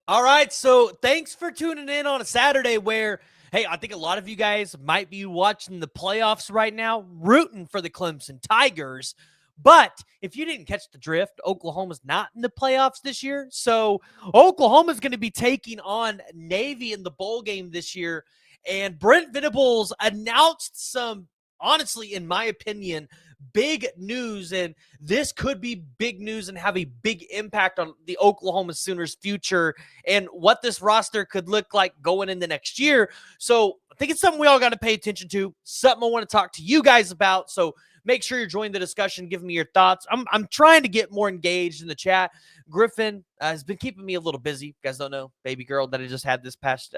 All right, so thanks for tuning in on a Saturday where, hey, I think a lot of you guys might be watching the playoffs right now, rooting for the Clemson Tigers. But if you didn't catch the drift, Oklahoma's not in the playoffs this year. So Oklahoma's going to be taking on Navy in the bowl game this year. And Brent Venables announced some, honestly, in my opinion, big news. And this could be big news and have a big impact on the Oklahoma Sooners' future and what this roster could look like going into next year. So I think it's something we all got to pay attention to, something I want to talk to you guys about. So make sure you're joining the discussion, giving me your thoughts. I'm trying to get more engaged in the chat. Griffin has been keeping me a little busy. You guys don't know, baby girl that I just had this past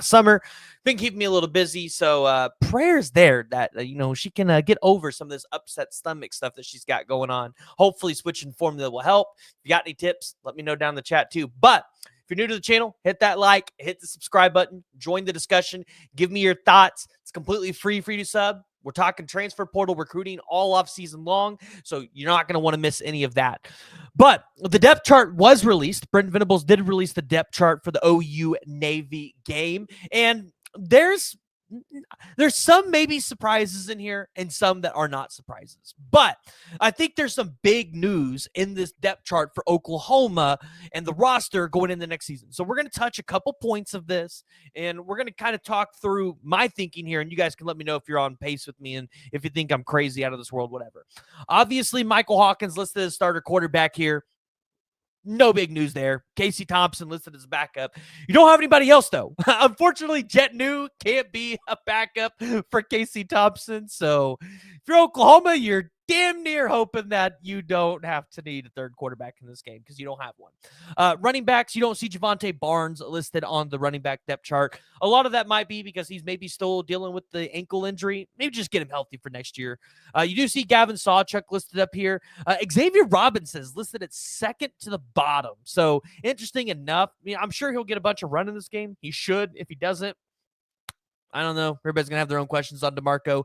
summer, been keeping me a little busy. So prayers there that she can get over some of this upset stomach stuff that she's got going on. Hopefully switching formula will help. If you got any tips, let me know down in the chat too. But if you're new to the channel, hit that like, hit the subscribe button, join the discussion, give me your thoughts. It's completely free for you to sub. We're talking transfer portal recruiting all off season long, so you're not going to want to miss any of that. But the depth chart was released. Brent Venables did release the depth chart for the OU Navy game, and there's some maybe surprises in here and some that are not surprises. But I think there's some big news in this depth chart for Oklahoma and the roster going in the next season. So we're going to touch a couple points of this, and we're going to kind of talk through my thinking here, and you guys can let me know if you're on pace with me and if you think I'm crazy out of this world, whatever. Obviously, Michael Hawkins listed as starter quarterback here. No big news there. Casey Thompson listed as backup. You don't have anybody else, though. Unfortunately, Jet New can't be a backup for Casey Thompson. So if you're Oklahoma, you're damn near hoping that you don't have to need a third quarterback in this game because you don't have one. Running backs, you don't see Javante Barnes listed on the running back depth chart. A lot of that might be because he's maybe still dealing with the ankle injury. Maybe just get him healthy for next year. You do see Gavin Sawchuk listed up here. Xavier Robinson is listed at second to the bottom. So interesting enough. I mean, I'm sure he'll get a bunch of run in this game. He should. If he doesn't, I don't know. Everybody's going to have their own questions on DeMarco.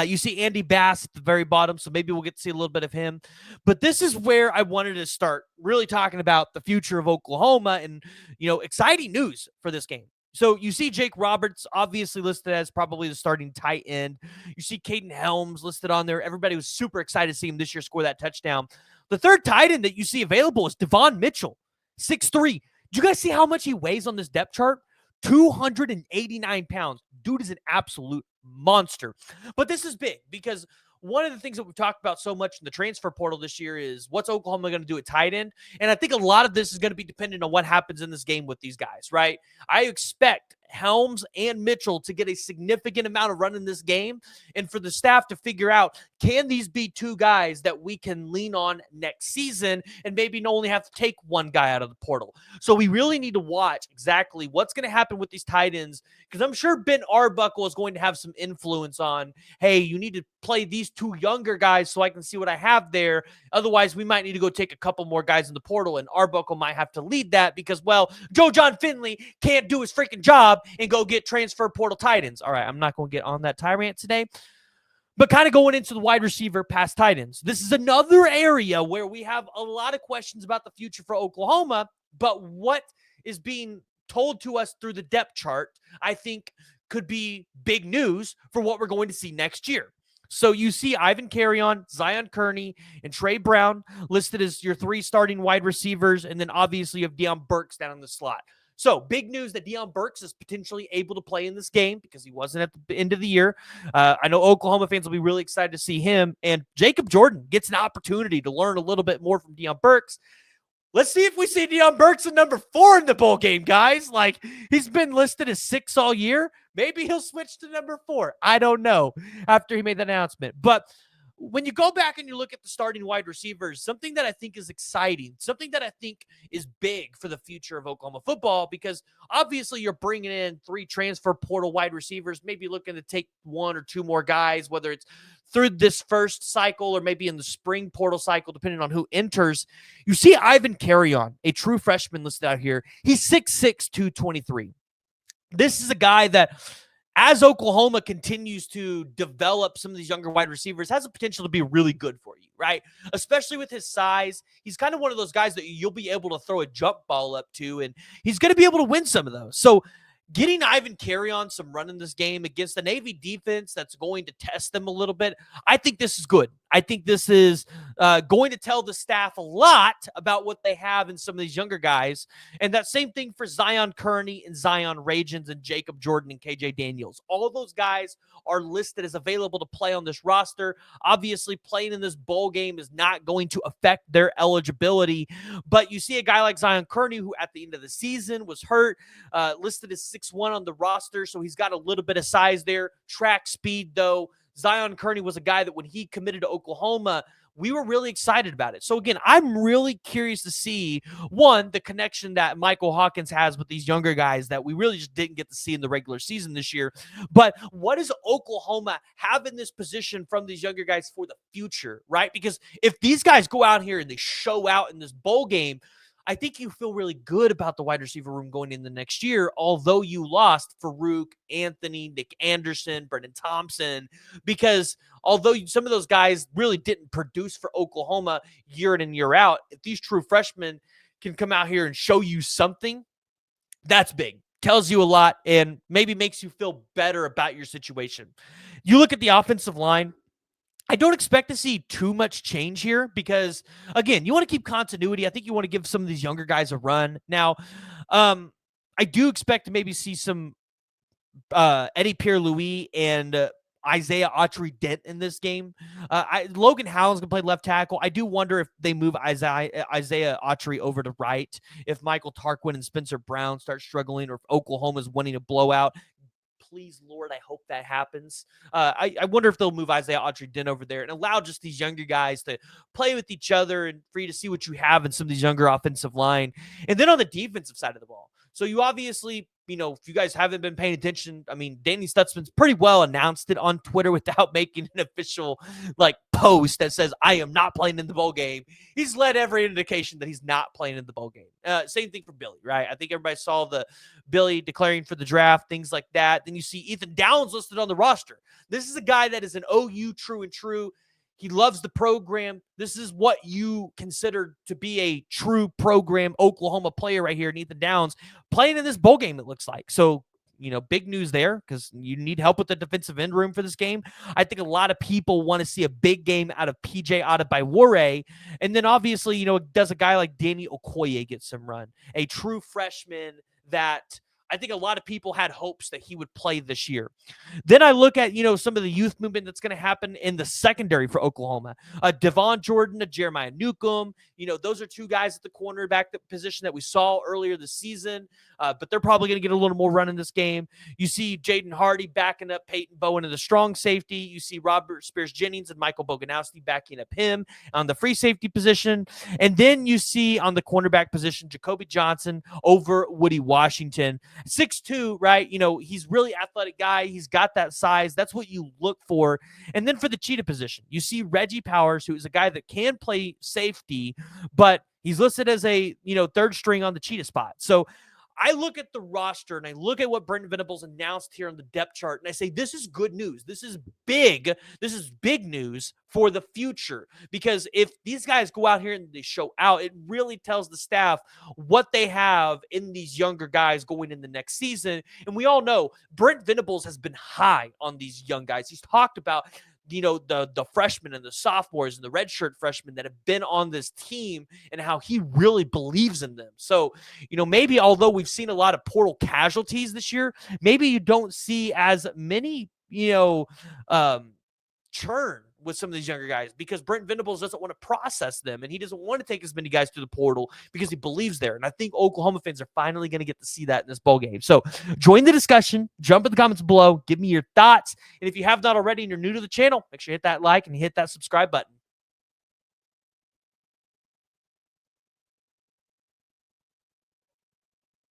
You see Andy Bass at the very bottom, so maybe we'll get to see a little bit of him. But this is where I wanted to start really talking about the future of Oklahoma and, exciting news for this game. So you see Jake Roberts obviously listed as probably the starting tight end. You see Caden Helms listed on there. Everybody was super excited to see him this year score that touchdown. The third tight end that you see available is Devon Mitchell, 6'3". Do you guys see how much he weighs on this depth chart? 289 pounds. Dude is an absolute monster. But this is big because one of the things that we've talked about so much in the transfer portal this year is what's Oklahoma going to do at tight end? And I think a lot of this is going to be dependent on what happens in this game with these guys, right? I expect Helms and Mitchell to get a significant amount of run in this game and for the staff to figure out, can these be two guys that we can lean on next season and maybe only have to take one guy out of the portal? So we really need to watch exactly what's going to happen with these tight ends because I'm sure Ben Arbuckle is going to have some influence on, hey, you need to play these two younger guys so I can see what I have there. Otherwise, we might need to go take a couple more guys in the portal, and Arbuckle might have to lead that because, well, Joe John Finley can't do his freaking job and go get transfer portal tight ends. All right, I'm not going to get on that tyrant today. But kind of going into the wide receiver past tight ends. This is another area where we have a lot of questions about the future for Oklahoma, but what is being told to us through the depth chart, I think could be big news for what we're going to see next year. So you see Ivan Carrion, Zion Kearney, and Trey Brown listed as your three starting wide receivers, and then obviously you have Deion Burks down in the slot. So big news that Deion Burks is potentially able to play in this game because he wasn't at the end of the year. I know Oklahoma fans will be really excited to see him. And Jacob Jordan gets an opportunity to learn a little bit more from Deion Burks. Let's see if we see Deion Burks at number 4 in the bowl game, guys. Like, he's been listed as 6 all year. Maybe he'll switch to number 4. I don't know after he made that announcement. But when you go back and you look at the starting wide receivers, something that I think is exciting, something that I think is big for the future of Oklahoma football, because obviously you're bringing in 3 transfer portal wide receivers, maybe looking to take 1 or 2 more guys, whether it's through this first cycle or maybe in the spring portal cycle, depending on who enters. You see Ivan Carrion, a true freshman listed out here. He's 6'6", 223. This is a guy that as Oklahoma continues to develop some of these younger wide receivers, has the potential to be really good for you, right? Especially with his size. He's kind of one of those guys that you'll be able to throw a jump ball up to, and he's going to be able to win some of those. So getting Ivan Carry-On some run in this game against the Navy defense that's going to test them a little bit, I think this is good. I think this is going to tell the staff a lot about what they have in some of these younger guys. And that same thing for Zion Kearney and Zion Ragens and Jacob Jordan and KJ Daniels. All of those guys are listed as available to play on this roster. Obviously, playing in this bowl game is not going to affect their eligibility. But you see a guy like Zion Kearney, who at the end of the season was hurt, listed as 6'1" on the roster, so he's got a little bit of size there. Track speed, though. Zion Kearney was a guy that when he committed to Oklahoma, we were really excited about it. So again, I'm really curious to see, one, the connection that Michael Hawkins has with these younger guys that we really just didn't get to see in the regular season this year. But what does Oklahoma have in this position from these younger guys for the future, right? Because if these guys go out here and they show out in this bowl game, I think you feel really good about the wide receiver room going in the next year, although you lost Farouk, Anthony, Nick Anderson, Brendan Thompson, because although some of those guys really didn't produce for Oklahoma year in and year out, if these true freshmen can come out here and show you something, that's big. Tells you a lot and maybe makes you feel better about your situation. You look at the offensive line, I don't expect to see too much change here because, again, you want to keep continuity. I think you want to give some of these younger guys a run. Now, I do expect to maybe see some Eddie Pierre-Louis and Isaiah Autry-Dent in this game. Logan Howland's going to play left tackle. I do wonder if they move Isaiah Autry over to right, if Michael Tarquin and Spencer Brown start struggling, or if Oklahoma's winning a blowout. Please, Lord, I hope that happens. I wonder if they'll move Isaiah Autry-Dent over there and allow just these younger guys to play with each other and for you to see what you have in some of these younger offensive line. And then on the defensive side of the ball. So you obviously, if you guys haven't been paying attention, I mean, Danny Stutzman's pretty well announced it on Twitter without making an official post that says, I am not playing in the bowl game. He's led every indication that he's not playing in the bowl game. Same thing for Billy, right? I think everybody saw the Billy declaring for the draft, things like that. Then you see Ethan Downs listed on the roster. This is a guy that is an OU true and true. He loves the program. This is what you consider to be a true program Oklahoma player right here, Ethan Downs, playing in this bowl game, it looks like. So, big news there because you need help with the defensive end room for this game. I think a lot of people want to see a big game out of PJ Adebayor. And then obviously, does a guy like Danny Okoye get some run? A true freshman that I think a lot of people had hopes that he would play this year. Then I look at, some of the youth movement that's going to happen in the secondary for Oklahoma. Devon Jordan, Jeremiah Newcomb, those are two guys at the cornerback position that we saw earlier this season, but they're probably going to get a little more run in this game. You see Jaden Hardy backing up Peyton Bowen in the strong safety. You see Robert Spears-Jennings and Michael Boganowski backing up him on the free safety position. And then you see on the cornerback position, Jacoby Johnson over Woody Washington. 6'2", right? He's really athletic guy. He's got that size. That's what you look for. And then for the cheetah position, you see Reggie Powers, who is a guy that can play safety, but he's listed as a, third string on the cheetah spot. So I look at the roster and I look at what Brent Venables announced here on the depth chart, and I say, this is good news. This is big. This is big news for the future, because if these guys go out here and they show out, it really tells the staff what they have in these younger guys going in the next season. And we all know Brent Venables has been high on these young guys. He's talked about the freshmen and the sophomores and the redshirt freshmen that have been on this team and how he really believes in them. So, maybe although we've seen a lot of portal casualties this year, maybe you don't see as many, churn with some of these younger guys because Brent Venables doesn't want to process them and he doesn't want to take as many guys through the portal because he believes there. And I think Oklahoma fans are finally going to get to see that in this bowl game. So join the discussion, jump in the comments below, give me your thoughts. And if you have not already and you're new to the channel, make sure you hit that like and hit that subscribe button.